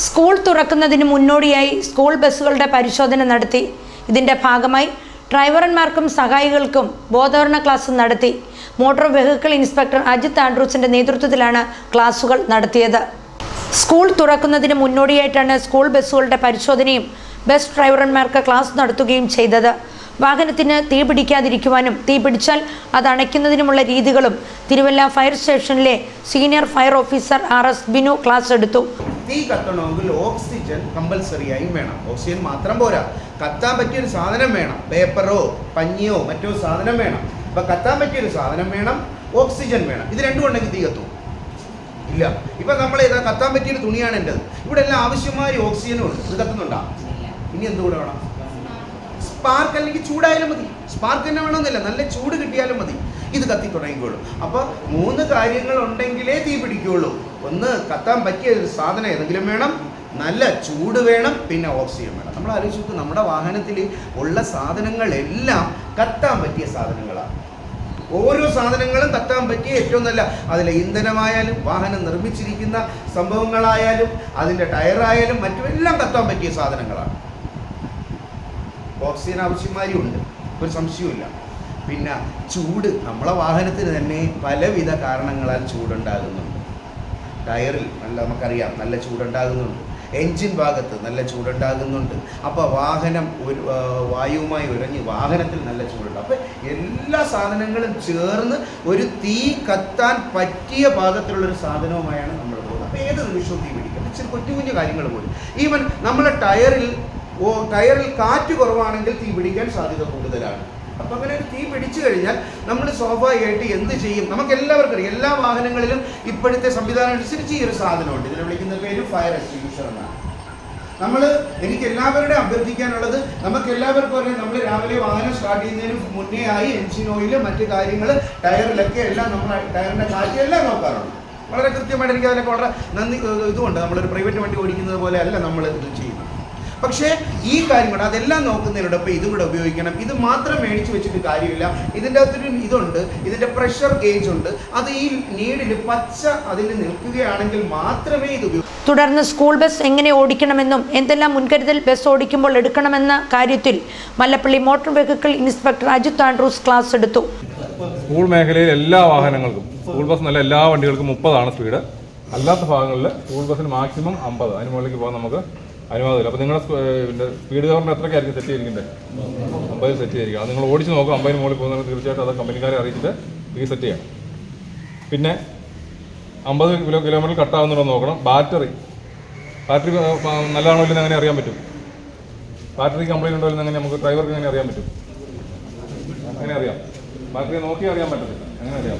School തുറക്കുന്നതിന് മുന്നോടിയായി school ബസ്സുകളുടെ പരിശോധന നടത്തി. ഇതിന്റെ ഭാഗമായി ഡ്രൈവർമാർക്കും സഹായികൾക്കും ബോധവൽക്കരണ ക്ലാസ് നടത്തി. മോട്ടോർ വെഹിക്കിൾ ഇൻസ്പെക്ടർ അജിത് ആൻഡ്രൂസിന്റെ നേതൃത്വത്തിലാണ് ക്ലാസുകൾ നടത്തിയത്. സ്കൂൾ തുറക്കുന്നതിന് മുന്നോടിയായിട്ടാണ് സ്കൂൾ ബസ്സുകളുടെ പരിശോധനയും ബസ് ഡ്രൈവർമാർക്ക് ക്ലാസ് നടത്തുകയും ചെയ്തത്. വാഹനത്തിന് തീ പിടിക്കാതിരിക്കുവാനും തീ പിടിച്ചാൽ അത് അണയ്ക്കുന്നതിനുമുള്ള രീതികളും തിരുവല്ല ഫയർ സ്റ്റേഷനിലെ senior fire officer RS Binu class എടുത്തു. തീ കത്തണമെങ്കിൽ ഓക്സിജൻ കമ്പൽസറിയായും വേണം. ഓക്സിജൻ മാത്രം പോരാ, കത്താൻ പറ്റിയൊരു സാധനം വേണം. പേപ്പറോ പഞ്ഞിയോ മറ്റോ സാധനം വേണം. അപ്പം കത്താൻ പറ്റിയൊരു സാധനം വേണം, ഓക്സിജൻ വേണം. ഇത് രണ്ടും ഉണ്ടെങ്കിൽ തീ കത്തും ഇല്ല. ഇപ്പം നമ്മൾ ഏതാ കത്താൻ പറ്റിയൊരു തുണിയാണ് എൻ്റെത്. ഇവിടെ എല്ലാം ആവശ്യമായ ഓക്സിജനും ഉണ്ട്. ഇത് കത്തുന്നുണ്ടോ? ഇനി എന്തുകൂടെ വേണം? സ്പാർക്ക് അല്ലെങ്കിൽ ചൂടായാലും മതി. സ്പാർക്ക് തന്നെ വേണമെന്നില്ല, നല്ല ചൂട് കിട്ടിയാലും മതി. ഇത് കത്തി തുടങ്ങിക്കോളും. അപ്പോൾ 3 കാര്യങ്ങൾ ഉണ്ടെങ്കിലേ തീ പിടിക്കുകയുള്ളൂ. ഒന്ന്, കത്താൻ പറ്റിയ ഒരു സാധനം ഏതെങ്കിലും വേണം, നല്ല ചൂട് വേണം, പിന്നെ ഓക്സിജൻ വേണം. നമ്മൾ ആലോചിച്ച് നമ്മുടെ വാഹനത്തിൽ ഉള്ള സാധനങ്ങളെല്ലാം കത്താൻ പറ്റിയ സാധനങ്ങളാണ്. ഓരോ സാധനങ്ങളും കത്താൻ പറ്റിയ ഏറ്റവും നല്ല, അതിലെ ഇന്ധനമായാലും വാഹനം നിർമ്മിച്ചിരിക്കുന്ന സംഭവങ്ങളായാലും അതിൻ്റെ ടയറായാലും മറ്റുമെല്ലാം കത്താൻ പറ്റിയ സാധനങ്ങളാണ്. ഓക്സിജൻ ആവശ്യമായും ഉണ്ട്, ഒരു സംശയവുമില്ല. പിന്നെ ചൂട്, നമ്മളെ വാഹനത്തിന് തന്നെ പലവിധ കാരണങ്ങളാൽ ചൂടുണ്ടാകുന്നുണ്ട്. ടയറിൽ നമുക്കറിയാം നല്ല ചൂടുണ്ടാകുന്നുണ്ട്, എൻജിൻ ഭാഗത്ത് നല്ല ചൂടുണ്ടാകുന്നുണ്ട്. അപ്പോൾ വാഹനം ഒരു വായുവുമായി ഉരഞ്ഞ് വാഹനത്തിൽ നല്ല ചൂടുണ്ട്. അപ്പോൾ എല്ലാ സാധനങ്ങളും ചേർന്ന് ഒരു തീ കത്താൻ പറ്റിയ പാകത്തിലുള്ളൊരു സാധനവുമായാണ് നമ്മൾ പോകുന്നത്. അപ്പോൾ ഏത് നിമിഷവും തീ പിടിക്കും. ഇച്ചിരി കുഞ്ഞു കുഞ്ഞു കാര്യങ്ങൾ പോലും. ഈവൻ നമ്മളെ ടയറിൽ കാറ്റ് കുറവാണെങ്കിൽ തീ പിടിക്കാൻ സാധ്യത കൂടുതലാണ്. അപ്പം അങ്ങനെ ഒരു തീ പിടിച്ചു കഴിഞ്ഞാൽ നമ്മൾ സ്വാഭാവികമായിട്ട് എന്ത് ചെയ്യും? നമുക്ക് എല്ലാവർക്കും അറിയാം, എല്ലാ വാഹനങ്ങളിലും ഇപ്പോഴത്തെ സംവിധാനം അനുസരിച്ച് ഈ ഒരു സാധനമുണ്ട്. ഇതിനെ വിളിക്കുന്ന പേര് ഫയർ എക്സ്റ്റിങ്ക്വിഷർ എന്നാണ്. എനിക്ക് എല്ലാവരുടെയും അഭ്യർത്ഥിക്കാനുള്ളത്, നമുക്ക് എല്ലാവർക്കും അറിയാം, നമ്മൾ രാവിലെ വാഹനം സ്റ്റാർട്ട് ചെയ്യുന്നതിന് മുന്നേ ആയി എൻജിൻ ഓയിൽ, മറ്റു കാര്യങ്ങൾ, ടയറിലൊക്കെ എല്ലാം നമ്മൾ ടയറിൻ്റെ കാറ്റ് എല്ലാം നോക്കാറുണ്ട്. വളരെ കൃത്യമായിട്ട് എനിക്ക് അതിനൊക്കെ വളരെ നന്ദി ഇതുകൊണ്ട്. നമ്മളൊരു പ്രൈവറ്റ് വണ്ടി ഓടിക്കുന്നത് പോലെ അല്ല നമ്മൾ ഇത് ചെയ്യുന്നത്. പക്ഷേ ഈ കാര്യം കൂടെ അതെല്ലാം നോക്കുന്നതിനോടൊപ്പം ഇതും കൂടെ ഉപയോഗിക്കണം. ഇത് മാത്രം മേടിച്ച് വെച്ചിട്ട് കാര്യമില്ല. ഇതിൻ്റെ അകത്തൊരു ഇതുണ്ട്, ഇതിൻ്റെ പ്രഷർ ഗേജ് ഉണ്ട്. അത് ഈ നീഡിൽ പച്ച അതിൽ നിൽക്കുകയാണെങ്കിൽ മാത്രമേ ഇത് ഉപയോഗിക്കൂ. തുടർന്ന് സ്കൂൾ ബസ് എങ്ങനെ ഓടിക്കണമെന്നും എന്തെല്ലാം മുൻകരുതൽ ബസ് ഓടിക്കുമ്പോൾ എടുക്കണമെന്ന കാര്യത്തിൽ Mallappally motor vehicle inspector Ajith Andrews class എടുത്തു. സ്കൂൾ മേഖലയിൽ എല്ലാ വാഹനങ്ങൾക്കും, സ്കൂൾ ബസ് നല്ല എല്ലാ വണ്ടികൾക്കും 30 സ്പീഡ്. അല്ലാത്ത ഭാഗങ്ങളിൽ സ്കൂൾ ബസ്സിന് മാക്സിമം 50. അതിന് മുകളിലേക്ക് പോകാൻ നമുക്ക് അനുവാദമില്ല. അപ്പോൾ നിങ്ങളുടെ സ്പീഡ് ഗവർണർ എത്രയ്ക്കായിരിക്കും സെറ്റ് ചെയ്തിരിക്കുന്നത്? 50 സെറ്റ് ചെയ്തിരിക്കുക. അത് നിങ്ങൾ ഓടിച്ച് നോക്കുക. 50 മുകളിൽ പോകുന്നത് തീർച്ചയായിട്ടും അത് കമ്പനിക്കാരെ അറിയിച്ചിട്ട് സെറ്റ് ചെയ്യണം. പിന്നെ 50 കിലോമീറ്റർ കട്ടാവുന്നുണ്ടോ നോക്കണം. ബാറ്ററി നല്ലതാണോ ഇല്ലെന്ന് എങ്ങനെ അറിയാൻ പറ്റും? ബാറ്ററി കംപ്ലൈൻറ്റ് ഉണ്ടോ ഇല്ലെന്ന് നമുക്ക് ഡ്രൈവർക്ക് എങ്ങനെ അറിയാൻ പറ്റും? അങ്ങനെ അറിയാം. ബാറ്ററി നോക്കി അറിയാൻ പറ്റത്തില്ല. അങ്ങനെ അറിയാം.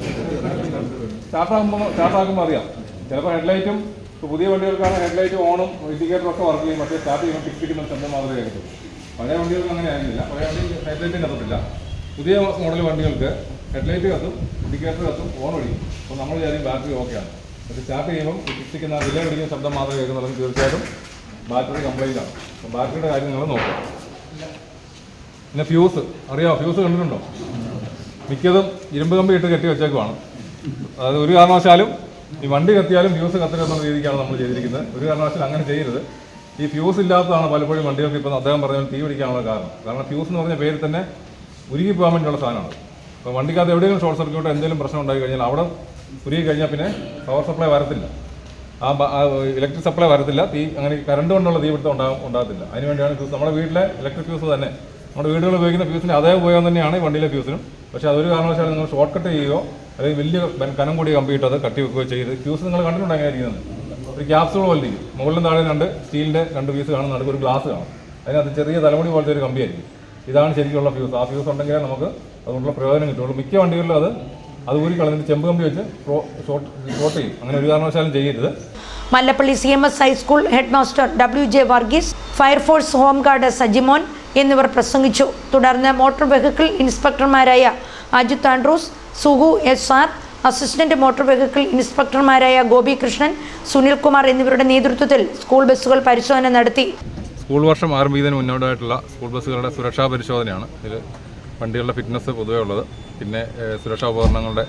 സ്റ്റാർട്ടാകുമ്പോൾ അറിയാം. ചിലപ്പോൾ ഹെഡ്ലൈറ്റും, പുതിയ വണ്ടികൾക്കാണ് ഹെഡ്ലൈറ്റ് ഓണും ഇൻഡിക്കേറ്ററും ഒക്കെ വർക്ക് ചെയ്യും. പക്ഷേ സ്റ്റാർട്ട് ചെയ്യുമ്പോൾ ടിക്കിക്കുന്ന ശബ്ദം മാത്രമേ കേൾക്കൂ. പഴയ വണ്ടികൾക്ക് അങ്ങനെ ആയിരുന്നില്ല. പഴയ വണ്ടി ഹെഡ്ലൈറ്റും കത്തത്തില്ല. പുതിയ മോഡൽ വണ്ടികൾക്ക് ഹെഡ്ലൈറ്റ് കത്തും, ഇൻഡിക്കേറ്റർ കത്തും, ഓൺ ഒഴിയും. അപ്പോൾ നമ്മൾ വിചാരിക്കും ബാറ്ററി ഓക്കെയാണ്. പക്ഷേ സ്റ്റാർട്ട് ചെയ്യുമ്പോൾ ടിക്കിക്കുന്ന റിലേ പിടിക്കുന്ന ശബ്ദം മാത്രമേ കേൾക്കുന്നുള്ളൂ. തീർച്ചയായിട്ടും ബാറ്ററി കംപ്ലൈൻ്റ് ആണ്. അപ്പോൾ ബാറ്ററിയുടെ കാര്യം നിങ്ങൾ നോക്കുക. പിന്നെ ഫ്യൂസ് അറിയാമോ? ഫ്യൂസ് കണ്ടിട്ടുണ്ടോ? മിക്കതും ഇരുമ്പ് കമ്പി ഇട്ട് കെട്ടി വെച്ചേക്കുവാണ്. അതായത് ഒരു കാരണവശാലും ഈ വണ്ടി കത്തിയാലും ഫ്യൂസ് കത്തരുന്ന രീതിക്കാണ് നമ്മൾ ചെയ്തിരിക്കുന്നത്. ഒരു കാരണവശാലും അങ്ങനെ ചെയ്യരുത്. ഈ ഫ്യൂസ് ഇല്ലാത്തതാണ് പലപ്പോഴും വണ്ടികൾക്ക് ഇപ്പോൾ അദ്ദേഹം പറഞ്ഞ തീ പിടിക്കാനുള്ള കാരണം ഫ്യൂസ് എന്ന് പറഞ്ഞ പേരിൽ തന്നെ ഉരുകി പോകാൻ വേണ്ടിയുള്ള സാധനമാണ്. അപ്പോൾ വണ്ടിക്കകത്ത് എവിടെയെങ്കിലും ഷോർട്ട് സർക്യൂട്ട് എന്തെങ്കിലും പ്രശ്നം ഉണ്ടായി കഴിഞ്ഞാൽ അവിടെ ഉരുകി കഴിഞ്ഞാൽ പിന്നെ പവർ സപ്ലൈ വരത്തില്ല, ഇലക്ട്രിക് സപ്ലൈ വരത്തില്ല. തീ അങ്ങനെ കറണ്ട് കൊണ്ടുള്ള തീ പിടുത്തം ഉണ്ടാകത്തില്ല. അതിനുവേണ്ടിയാണ് ഫ്യൂസ്. നമ്മുടെ വീട്ടിലെ ഇലക്ട്രിക് ഫ്യൂസ് തന്നെ നമ്മുടെ വീടുകളിൽ ഉപയോഗിക്കുന്ന ഫ്യൂസിന് അതേ ഉപയോഗം തന്നെയാണ് ഈ വണ്ടിയിലെ ഫ്യൂസിനും. പക്ഷേ അതൊരു കാരണവശാലും നിങ്ങൾ ഷോർട്ട് കട്ട് ചെയ്യുകയോ അല്ലെങ്കിൽ വലിയ കനം കൂടിയ കമ്പിയിട്ട് അത് കട്ടി വെക്കുകയോ ചെയ്ത് ഫ്യൂസ് നിങ്ങൾ കണ്ടിട്ടുണ്ട് എങ്ങനെ ഇരിക്കുന്നത്? ഒരു ക്യാപ്സൂൾ പോലെ ഇരിക്കും. മുകളിലും താഴെ 2 സ്റ്റീലിൻ്റെ 2 പീസ് കാണും, നടുക്ക് ഒരു ഗ്ലാസ് കാണും. അതിനകത്ത് ചെറിയ തലമുടി പോലത്തെ ഒരു കമ്പിയായിരിക്കും. ഇതാണ് ശരിക്കുള്ള ഫ്യൂസ്. ആ ഫ്യൂസ് ഉണ്ടെങ്കിലേ നമുക്ക് അതുകൊണ്ടുള്ള പ്രയോജനം കിട്ടുള്ളൂ. മിക്ക വണ്ടികളിലും അത് ഊരി കളഞ്ഞിട്ട് ചെമ്പ് കമ്പി വെച്ച് ഷോർട്ട് ചെയ്യും. അങ്ങനെ ഒരു കാരണവശാലും ചെയ്യരുത്. Mallappally CMS high school head master WJ Varghese, fire force home guard Sajimon എന്നിവർ പ്രസംഗിച്ചു. തുടർന്ന് മോട്ടോർ വെഹിക്കിൾ ഇൻസ്പെക്ടർമാരായ Ajith Andrews, Sugu SR, assistant motor vehicle ഇൻസ്പെക്ടർമാരായ ഗോപി കൃഷ്ണൻ, സുനിൽകുമാർ എന്നിവരുടെ നേതൃത്വത്തിൽ സ്കൂൾ ബസ്സുകൾ പരിശോധന നടത്തി. സ്കൂൾ വർഷം ആരംഭിക്കുന്നതിന് മുന്നോടിയായിട്ടുള്ള സ്കൂൾ ബസ്സുകളുടെ സുരക്ഷാ പരിശോധനയാണ്. ഇതിൽ വണ്ടികളുടെ ഫിറ്റ്നസ് പൊതുവേ ഉള്ളത്, പിന്നെ സുരക്ഷാ ഉപകരണങ്ങളുടെ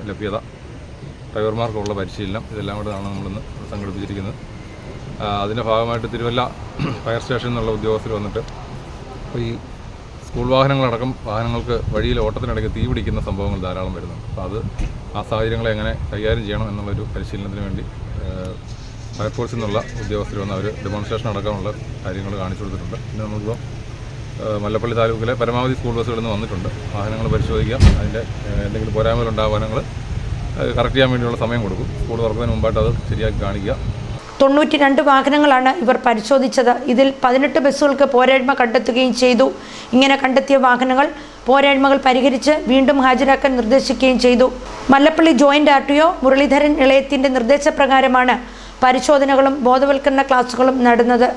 ലഭ്യത, ഡ്രൈവർമാർക്കുള്ള പരിശീലനം, ഇതെല്ലാം കൂടെയാണ് നമ്മളിന്ന് സംഘടിപ്പിച്ചിരിക്കുന്നത്. അതിൻ്റെ ഭാഗമായിട്ട് തിരുവല്ല ഫയർ സ്റ്റേഷനിൽ നിന്നുള്ള ഉദ്യോഗസ്ഥർ വന്നിട്ട് അപ്പോൾ ഈ സ്കൂൾ വാഹനങ്ങളടക്കം വാഹനങ്ങൾക്ക് വഴിയിൽ ഓട്ടത്തിനിടയ്ക്ക് തീ പിടിക്കുന്ന സംഭവങ്ങൾ ധാരാളം വരുന്നുണ്ട്. അപ്പോൾ അത് ആ സാഹചര്യങ്ങളെ എങ്ങനെ കൈകാര്യം ചെയ്യണം എന്നുള്ളൊരു പരിശീലനത്തിന് വേണ്ടി ഫയർഫോഴ്സിൽ നിന്നുള്ള ഉദ്യോഗസ്ഥർ വന്ന് അവർ ഡെമോൺസ്ട്രേഷൻ അടക്കമുള്ള കാര്യങ്ങൾ കാണിച്ചു കൊടുത്തിട്ടുണ്ട്. പിന്നെ നമുക്കിപ്പോൾ മല്ലപ്പള്ളി താലൂക്കിലെ പരമാവധി സ്കൂൾ ബസ്സുകളിൽ നിന്ന് വന്നിട്ടുണ്ട്. വാഹനങ്ങൾ പരിശോധിക്കാം, അതിൻ്റെ എന്തെങ്കിലും പോരായ്മകളുണ്ടാകും വാഹനങ്ങൾ കറക്റ്റ് ചെയ്യാൻ വേണ്ടിയുള്ള സമയം കൊടുക്കും. സ്കൂൾ തുറക്കുന്നതിന് മുമ്പായിട്ട് അത് ശരിയാക്കി കാണിക്കുക. 92 വാഹനങ്ങളാണ് ഇവർ പരിശോധിച്ചത്. ഇതിൽ 18 ബസ്സുകൾക്ക് പോരായ്മ കണ്ടെത്തുകയും ചെയ്തു. ഇങ്ങനെ കണ്ടെത്തിയ വാഹനങ്ങൾ പോരായ്മകൾ പരിഹരിച്ച് വീണ്ടും ഹാജരാക്കാൻ നിർദ്ദേശിക്കുകയും ചെയ്തു. മല്ലപ്പള്ളി ജോയിന്റ് RTO മുരളീധരൻ ഇളയത്തിൻ്റെ നിർദ്ദേശപ്രകാരമാണ് പരിശോധനകളും ബോധവൽക്കരണ ക്ലാസുകളും നടന്നത്.